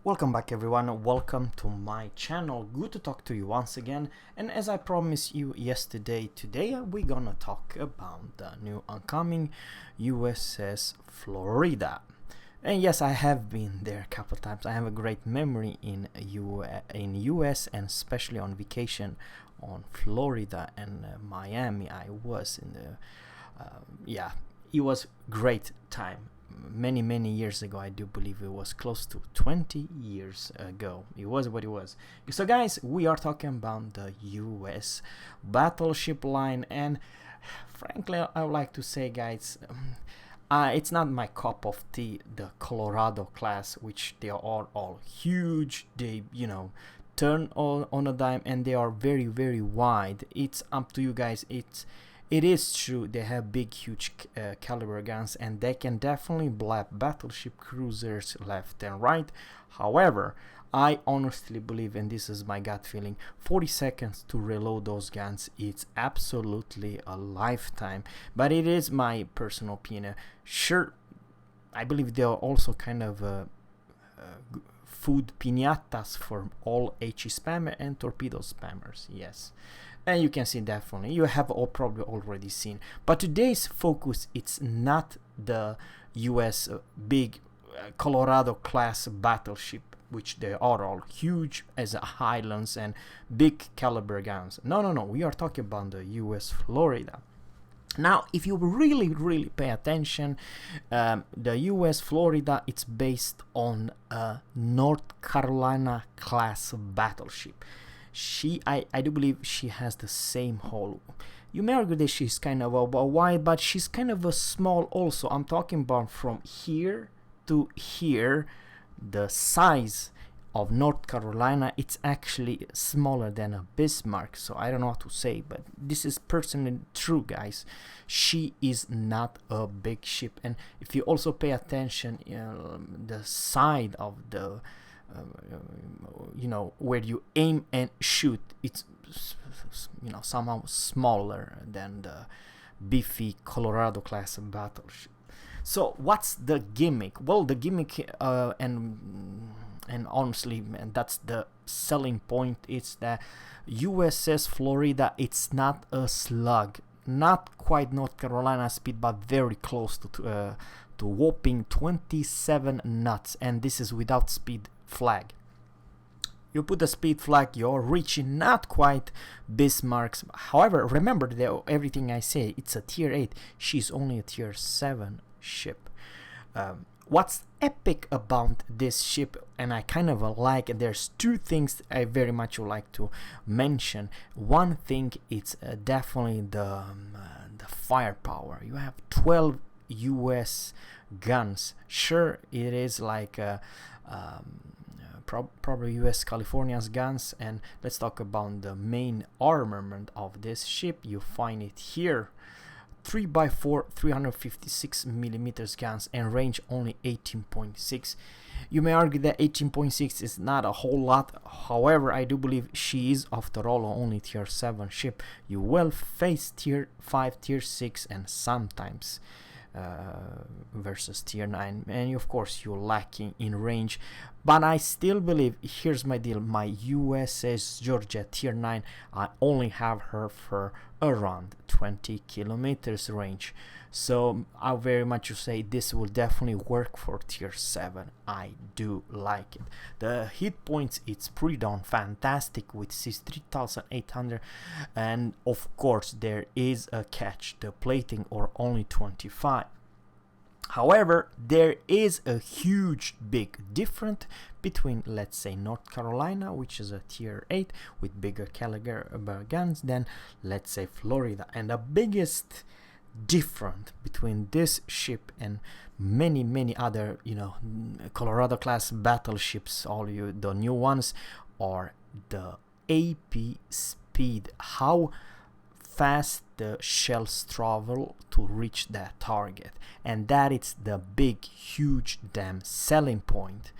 Welcome back everyone, welcome to my channel. Good to talk to you once again, and as I promised you yesterday, today we're gonna talk about the new oncoming USS Florida. And yes, I have been there a couple times. I have a great memory in US, and especially on vacation on Florida and Miami. I was in the it was great time many years ago. I do believe it was close to 20 years ago. It was what it was. So guys, we are talking about the US battleship line, and frankly I would like to say, guys, it's not my cup of tea, the Colorado class, which they are all huge. They turn on a dime, and they are very wide. It's up to you guys. It is true they have big huge caliber guns, and they can definitely blast battleship cruisers left and right. However, I honestly believe, and this is my gut feeling, 40 seconds to reload those guns, it's absolutely a lifetime. But it is my personal opinion. Sure, I believe they are also kind of food piñatas for all HE spammer and torpedo spammers. Yes, and you can see, definitely you have probably already seen. But today's focus, it's not the US big Colorado class battleship, which they are all huge as Highlands and big caliber guns. No, we are talking about the US Florida. Now, if you really pay attention, the US Florida, it's based on a North Carolina class battleship. I do believe she has the same hull. You may argue that she's kind of a wide, but she's kind of a small also. I'm talking about from here to here. The size of North Carolina, it's actually smaller than a Bismarck. So I don't know what to say, but this is personally true, guys. She is not a big ship. And if you also pay attention, the side of the where you aim and shoot, it's somehow smaller than the beefy Colorado class battleship. So what's the gimmick? Well, the gimmick and honestly, man, that's the selling point. It's the USS Florida. It's not a slug, not quite North Carolina speed, but very close to whopping 27 knots, and this is without speed flag. You put the speed flag, you're reaching not quite Bismarck's. However, remember that everything I say, it's a tier 8. She's only a tier 7 ship. What's epic about this ship, and I kind of like, there's two things I very much would like to mention. One thing, it's definitely the firepower. You have 12 US guns. Sure, it is like probably US California's guns, and let's talk about the main armament of this ship. You find it here. 3x4 356 millimeters guns, and range only 18.6. You may argue that 18.6 is not a whole lot. However, I do believe she is, after all, only tier 7 ship. You will face tier 5, tier 6, and sometimes versus tier 9, and of course you're lacking in range. But I still believe, here's my deal, my USS Georgia tier 9, I only have her for around 20 kilometers range. So I very much say this will definitely work for tier 7. I do like it. The hit points, it's pretty darn fantastic with 3,800, and of course there is a catch, the plating or only 25. However, there is a huge big difference between, let's say, North Carolina, which is a tier 8 with bigger caliber guns, than let's say Florida. And the biggest difference between this ship and many other Colorado class battleships, the new ones, are the AP speed, how fast the shells travel to reach that target. And that is the big huge damn selling point.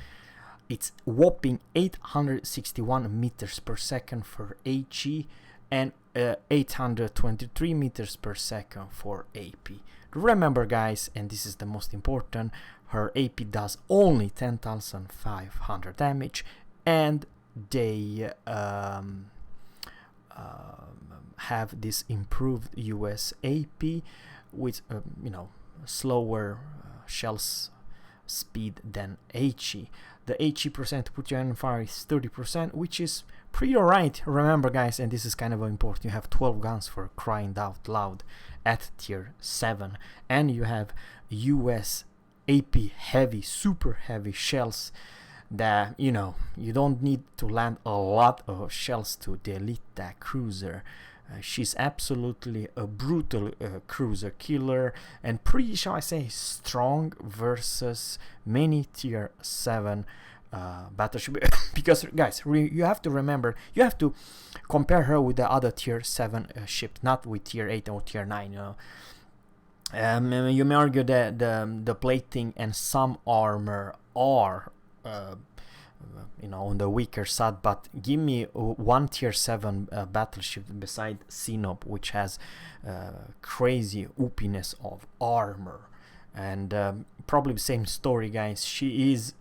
It's whopping 861 meters per second for HE, and 823 meters per second for AP. Remember guys, and this is the most important, her AP does only 10,500 damage, and they have this improved US AP with slower shells speed than HE. The HE percent to put you on fire is 30%, which is pretty alright. Remember guys, and this is kind of important, you have 12 guns for crying out loud at tier 7, and you have US AP heavy, super heavy shells that you don't need to land a lot of shells to delete that cruiser. She's absolutely a brutal cruiser killer, and pretty, shall I say, strong versus many tier 7 battleship. Because guys, you have to remember, you have to compare her with the other tier 7 ships, not with tier 8 or tier 9. You may argue that the plating and some armor are on the weaker side, but give me one tier 7 battleship beside Sinop, which has crazy oopiness of armor. And probably the same story guys, she is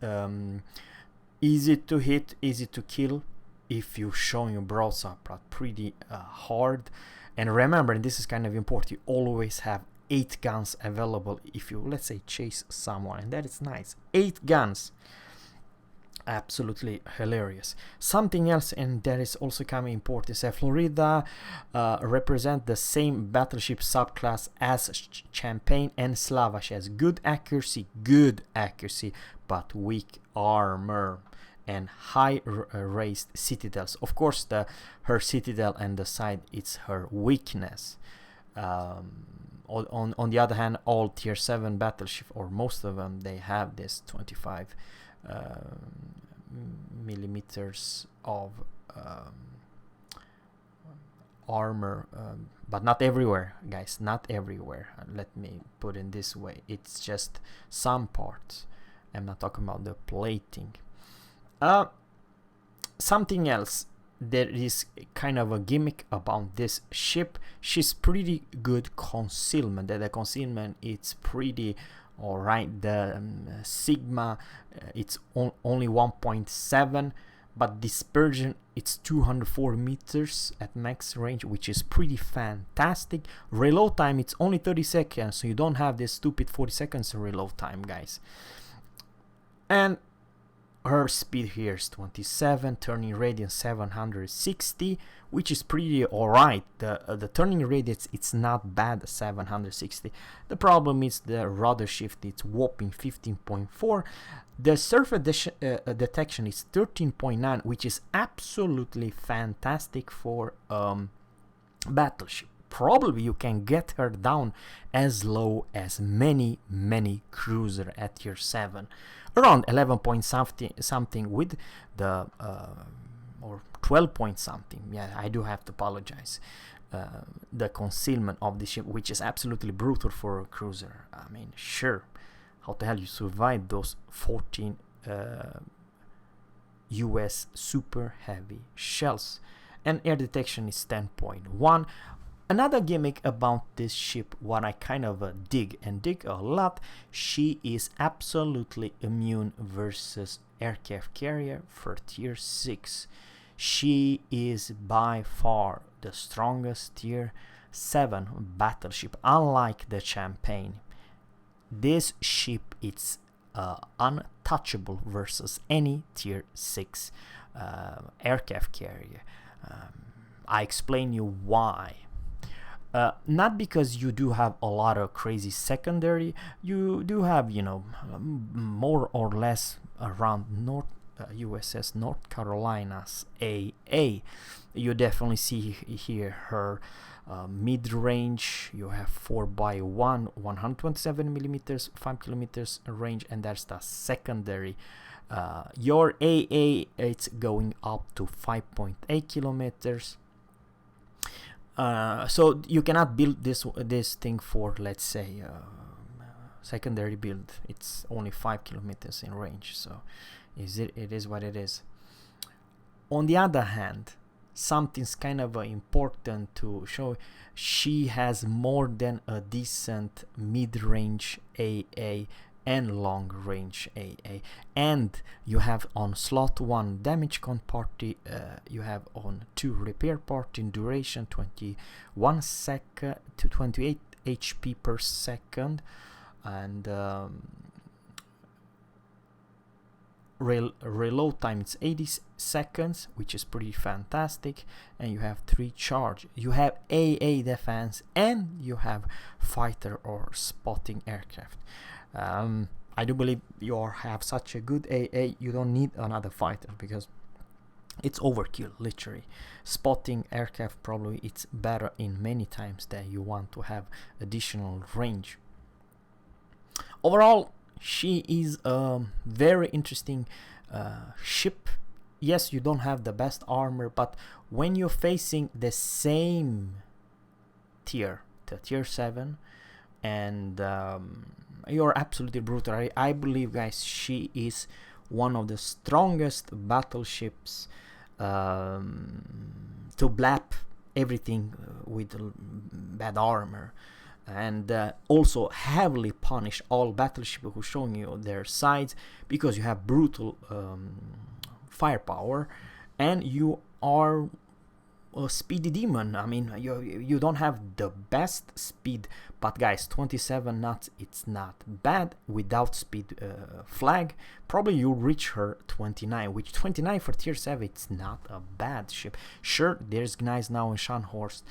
easy to hit, easy to kill if you show your broadside, but pretty hard. And remember, and this is kind of important, you always have 8 guns available if you, let's say, chase someone, and that is nice. 8 guns, absolutely hilarious. Something else, and that is also coming important, is that Florida represent the same battleship subclass as Champagne and Slava. She has good accuracy, but weak armor and high raised citadels. Of course, her citadel and the side, it's her weakness. On the other hand, all tier 7 battleship, or most of them, they have this 25 millimeters of armor, but not everywhere guys, not everywhere. Let me put it this way, it's just some parts. I'm not talking about the plating. Something else, there is kind of a gimmick about this ship, she's pretty good concealment. The concealment, it's pretty alright. The Sigma, it's only 1.7, but dispersion, it's 204 meters at max range, which is pretty fantastic. Reload time, it's only 30 seconds, so you don't have this stupid 40 seconds reload time guys. And her speed here is 27, turning radius 760, which is pretty alright. The turning radius, it's not bad, 760. The problem is the rudder shift, it's whopping 15.4. The surface detection is 13.9, which is absolutely fantastic for battleship. Probably you can get her down as low as many cruiser at tier 7, around 11 point something with the or 12 point something. Yeah, I do have to apologize. The concealment of the ship, which is absolutely brutal for a cruiser. I mean, sure, how the hell you survive those 14 US super heavy shells? And air detection is 10.1. Another gimmick about this ship, what I kind of dig a lot, she is absolutely immune versus aircraft carrier for tier 6. She is by far the strongest tier 7 battleship, unlike the Champagne. This ship is untouchable versus any tier 6 aircraft carrier. I explain you why. Not because you do have a lot of crazy secondary, you do have, more or less around USS North Carolina's AA. You definitely see here her mid-range. You have 4x1, 127 millimeters, 5 kilometers range, and that's the secondary. Your AA, it's going up to 5.8 kilometers. So you cannot build this thing for, let's say, secondary build. It's only 5 kilometers in range, so it is what it is. On the other hand, something's kind of important to show. She has more than a decent mid-range AA and long-range AA, and you have on slot 1 damage count party, you have on 2 repair party in duration 21 second to 28 HP per second, and reload time it's 80 seconds, which is pretty fantastic. And you have 3 charge, you have AA defense, and you have fighter or spotting aircraft. I do believe you have such a good AA, you don't need another fighter because it's overkill, literally. Spotting aircraft, probably it's better in many times that you want to have additional range. Overall, she is a very interesting ship. Yes, you don't have the best armor, but when you're facing the same tier, the tier 7, and you're absolutely brutal. I believe, guys, she is one of the strongest battleships to blap everything with bad armor, and also heavily punish all battleships who showing you their sides, because you have brutal firepower and you are a speedy demon. I mean, you don't have the best speed, but guys, 27 knots, it's not bad without speed flag. Probably you reach her 29, which 29 for tier 7, it's not a bad ship. Sure, there's guys now in Scharnhorst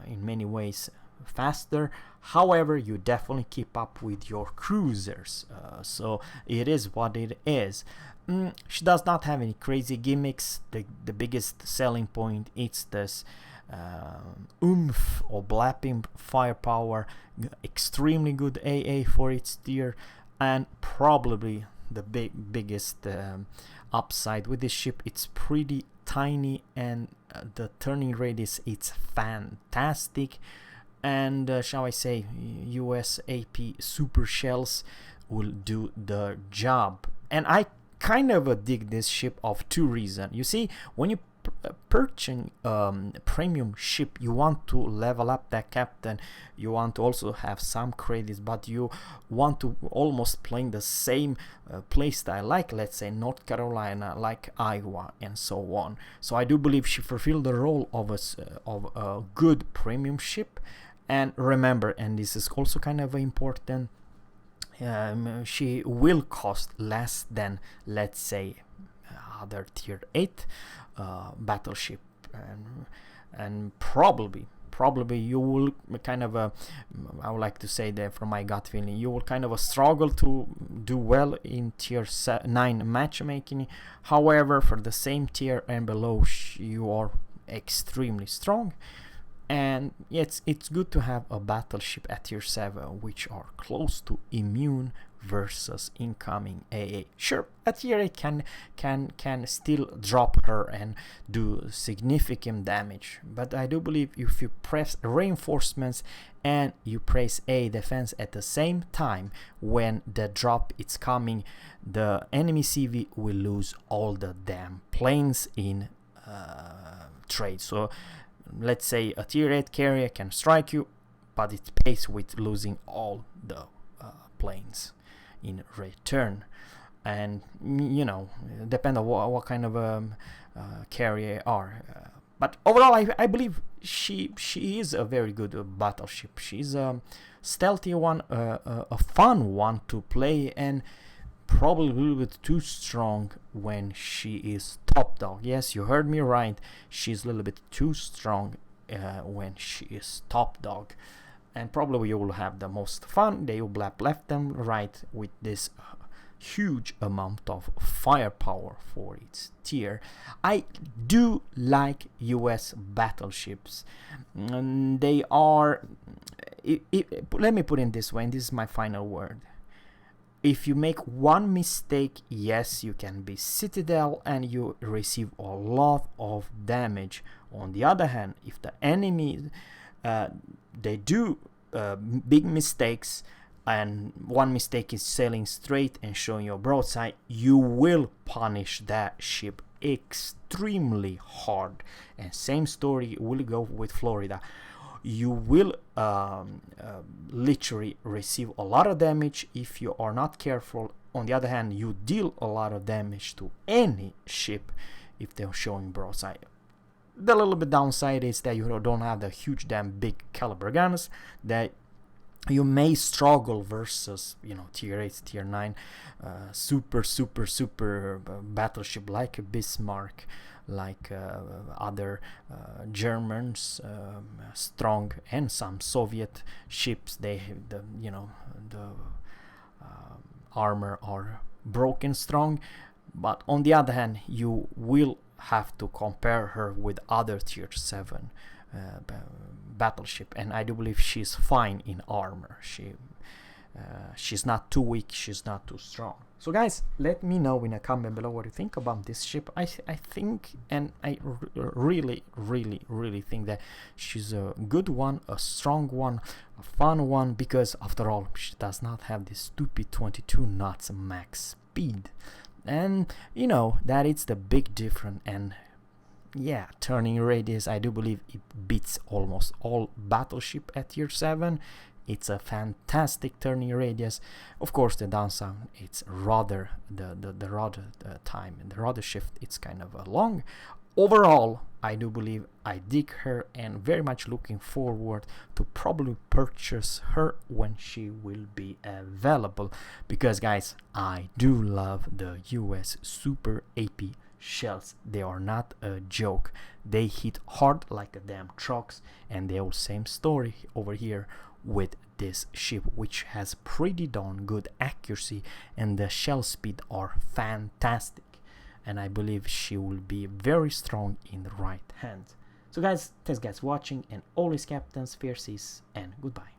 in many ways faster, however you definitely keep up with your cruisers, so it is what it is. She does not have any crazy gimmicks. The biggest selling point is this oomph or blapping firepower, extremely good AA for its tier, and probably the biggest upside with this ship, it's pretty tiny, and the turning radius, it's fantastic. And shall I say, US AP super shells will do the job. And I kind of dig this ship of 2 reasons. You see, when you purchasing premium ship, you want to level up that captain, you want to also have some credits, but you want to almost playing the same playstyle, like let's say North Carolina, like Iowa, and so on. So I do believe she fulfilled the role of a good premium ship. And remember, and this is also kind of important, she will cost less than, let's say, other tier 8 battleship, and probably you will kind of I would like to say that from my gut feeling, you will kind of struggle to do well in tier 9 matchmaking. However, for the same tier and below, you are extremely strong. And it's good to have a battleship at tier 7 which are close to immune versus incoming AA. Sure, a tier 8 can still drop her and do significant damage, but I do believe if you press reinforcements and you press A defense at the same time, when the drop is coming, the enemy CV will lose all the damn planes in trade. So let's say a tier 8 carrier can strike you, but it pays with losing all the planes in return. And you know, depend on what kind of carrier you are. But overall, I believe she is a very good battleship. She's a stealthy one, a fun one to play, and probably a little bit too strong when she is top dog. Yes, you heard me right. She's a little bit too strong when she is top dog, and probably you will have the most fun. They will blap left and right with this huge amount of firepower for its tier. I do like US battleships. They are, let me put it this way, and this is my final word. If you make one mistake, yes, you can be Citadel and you receive a lot of damage. On the other hand, if the enemy they do big mistakes, and one mistake is sailing straight and showing your broadside, you will punish that ship extremely hard. And same story will go with Florida. You will literally receive a lot of damage if you are not careful. On the other hand, you deal a lot of damage to any ship if they're showing broadside. The little bit downside is that you don't have the huge damn big caliber guns, that you may struggle versus, you know, tier 8, tier 9 super battleship like Bismarck, like other Germans, strong, and some Soviet ships. They have the, you know, the armor are broken strong. But on the other hand, you will have to compare her with other tier 7 battleship, and I do believe she's fine in armor. She's not too weak, she's not too strong. So guys, let me know in a comment below what you think about this ship. I think, and I really think that she's a good one, a strong one, a fun one, because after all, she does not have this stupid 22 knots max speed. And you know that it's the big difference. And yeah, turning radius, I do believe it beats almost all battleship at tier 7. It's a fantastic turning radius. Of course, the downside, it's rather the rudder time and the rudder shift, it's kind of long. Overall, I do believe I dig her, and very much looking forward to probably purchase her when she will be available, because guys, I do love the US Super AP shells. They are not a joke. They hit hard like a damn trucks, and the old same story over here with this ship, which has pretty darn good accuracy, and the shell speed are fantastic. And I believe she will be very strong in the right hands. So guys, thanks guys for watching, and always captains, fierces, and goodbye.